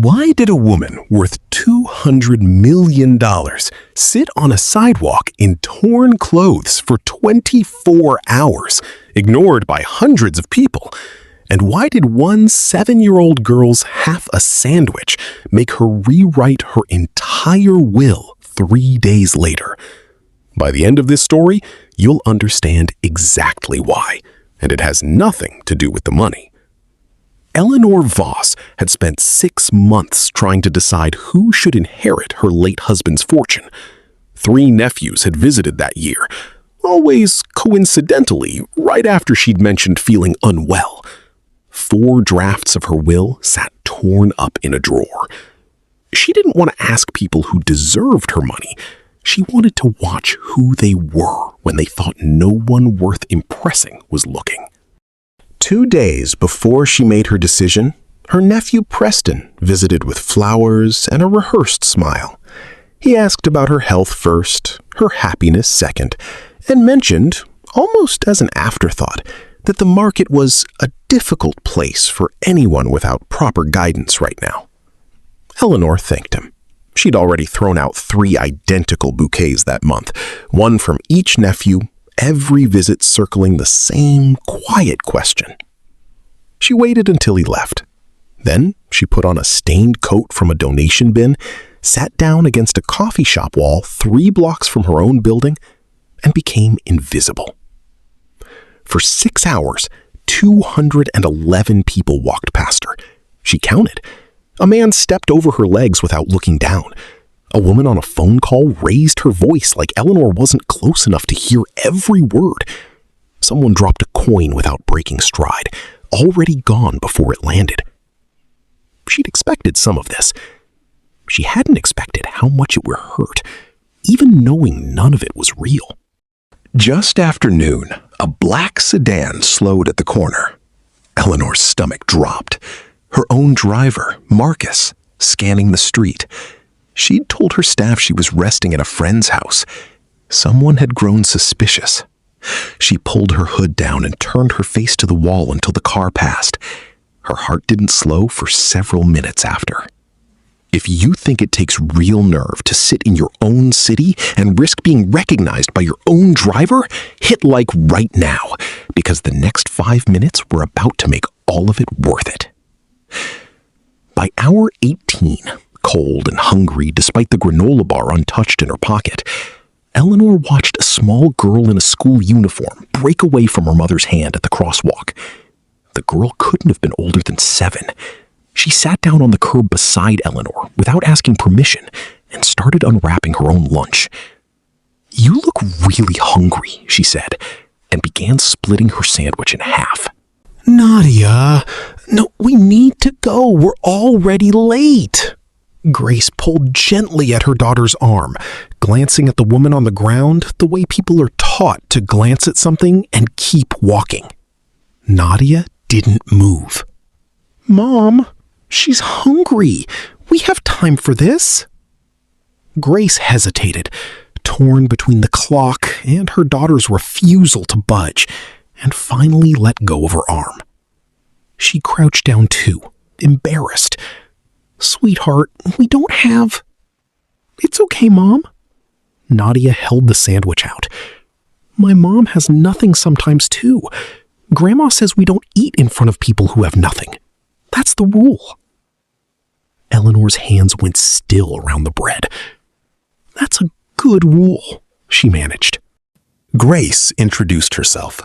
Why did a woman worth $200 million sit on a sidewalk in torn clothes for 24 hours, ignored by hundreds of people? And why did one 7-year-old girl's half a sandwich make her rewrite her entire will 3 days later? By the end of this story, you'll understand exactly why, and it has nothing to do with the money. Eleanor Voss had spent 6 months trying to decide who should inherit her late husband's fortune. 3 nephews had visited that year, always coincidentally right after she'd mentioned feeling unwell. 4 drafts of her will sat torn up in a drawer. She didn't want to ask people who deserved her money. She wanted to watch who they were when they thought no one worth impressing was looking. 2 days before she made her decision, her nephew Preston visited with flowers and a rehearsed smile. He asked about her health first, her happiness second, and mentioned, almost as an afterthought, that the market was a difficult place for anyone without proper guidance right now. Eleanor thanked him. She'd already thrown out 3 identical bouquets that month, one from each nephew, every visit circling the same quiet question. She waited until he left. Then she put on a stained coat from a donation bin, sat down against a coffee shop wall 3 blocks from her own building, and became invisible. For 6 hours, 211 people walked past her. She counted. A man stepped over her legs without looking down. A woman on a phone call raised her voice like Eleanor wasn't close enough to hear every word. Someone dropped a coin without breaking stride, already gone before it landed. She'd expected some of this. She hadn't expected how much it would hurt, even knowing none of it was real. Just after noon, a black sedan slowed at the corner. Eleanor's stomach dropped. Her own driver, Marcus, scanning the street. She'd told her staff she was resting at a friend's house. Someone had grown suspicious. She pulled her hood down and turned her face to the wall until the car passed. Her heart didn't slow for several minutes after. If you think it takes real nerve to sit in your own city and risk being recognized by your own driver, hit like right now, because the next 5 minutes were about to make all of it worth it. By hour 18, cold and hungry despite the granola bar untouched in her pocket, Eleanor watched a small girl in a school uniform break away from her mother's hand at the crosswalk. The girl couldn't have been older than 7. She sat down on the curb beside Eleanor without asking permission and started unwrapping her own lunch. "You look really hungry," she said, and began splitting her sandwich in half. "Nadia, no, we need to go. We're already late." Grace pulled gently at her daughter's arm, glancing at the woman on the ground the way people are taught to glance at something and keep walking. Nadia didn't move. "Mom, she's hungry. We have time for this." Grace hesitated, torn between the clock and her daughter's refusal to budge, and finally let go of her arm. She crouched down too, embarrassed. "Sweetheart, we don't have—" "It's okay, Mom." Nadia held the sandwich out. "My mom has nothing sometimes too. Grandma says we don't eat in front of people who have nothing. That's the rule." Eleanor's hands went still around the bread. "That's a good rule," she managed. Grace introduced herself.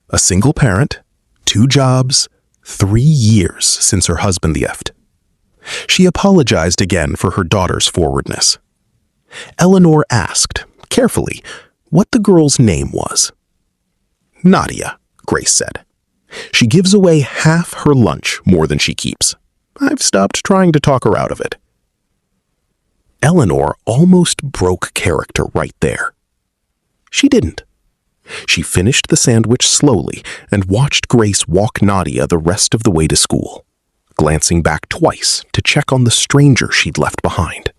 A single parent, 2 jobs, 3 years since her husband left. She apologized again for her daughter's forwardness. Eleanor asked, carefully, what the girl's name was. "Nadia," Grace said. "She gives away half her lunch more than she keeps. I've stopped trying to talk her out of it." Eleanor almost broke character right there. She didn't. She finished the sandwich slowly and watched Grace walk Nadia the rest of the way to school, glancing back twice to check on the stranger she'd left behind.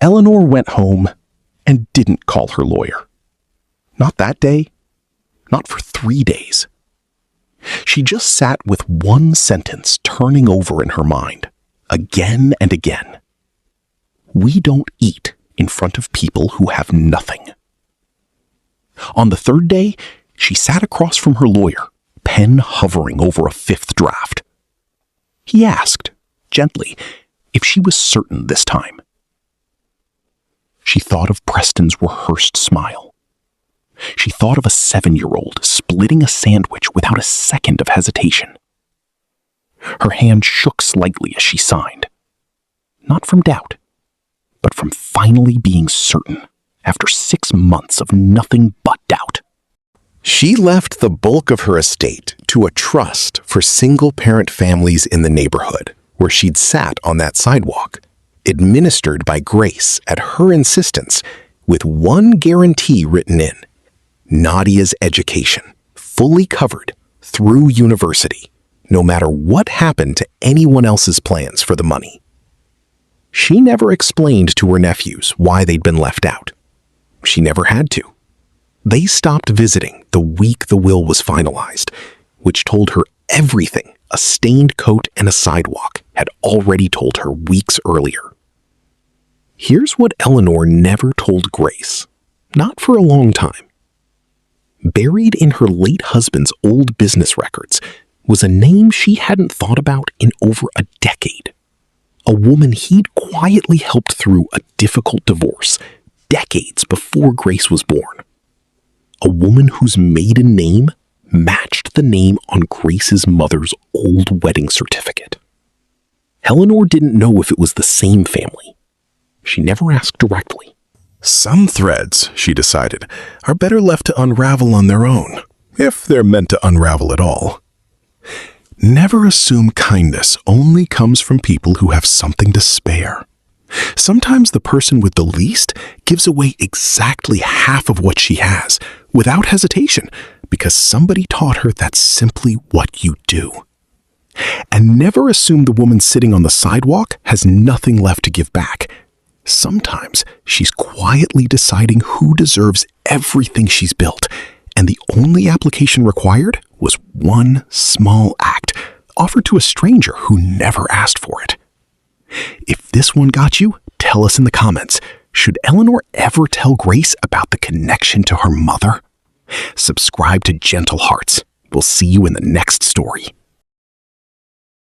Eleanor went home and didn't call her lawyer. Not that day, not for 3 days. She just sat with one sentence turning over in her mind, again and again. We don't eat in front of people who have nothing. On the third day, she sat across from her lawyer, pen hovering over a fifth draft. He asked, gently, if she was certain this time. She thought of Preston's rehearsed smile. She thought of a 7-year-old splitting a sandwich without a second of hesitation. Her hand shook slightly as she signed. Not from doubt, but from finally being certain after 6 months of nothing but doubt. She left the bulk of her estate to a trust for single-parent families in the neighborhood where she'd sat on that sidewalk, administered by Grace at her insistence, with one guarantee written in: Nadia's education, fully covered through university, no matter what happened to anyone else's plans for the money. She never explained to her nephews why they'd been left out. She never had to. They stopped visiting the week the will was finalized, which told her everything a stained coat and a sidewalk had already told her weeks earlier. Here's what Eleanor never told Grace, not for a long time. Buried in her late husband's old business records was a name she hadn't thought about in over a decade. A woman he'd quietly helped through a difficult divorce decades before Grace was born. A woman whose maiden name matched the name on Grace's mother's old wedding certificate. Eleanor didn't know if it was the same family. She never asked directly. Some threads, she decided, are better left to unravel on their own, if they're meant to unravel at all. Never assume kindness only comes from people who have something to spare. Sometimes the person with the least gives away exactly half of what she has, without hesitation, because somebody taught her that's simply what you do. And never assume the woman sitting on the sidewalk has nothing left to give back. Sometimes she's quietly deciding who deserves everything she's built, and the only application required was one small act, offered to a stranger who never asked for it. If this one got you, tell us in the comments. Should Eleanor ever tell Grace about the connection to her mother? Subscribe to Gentle Hearts. We'll see you in the next story.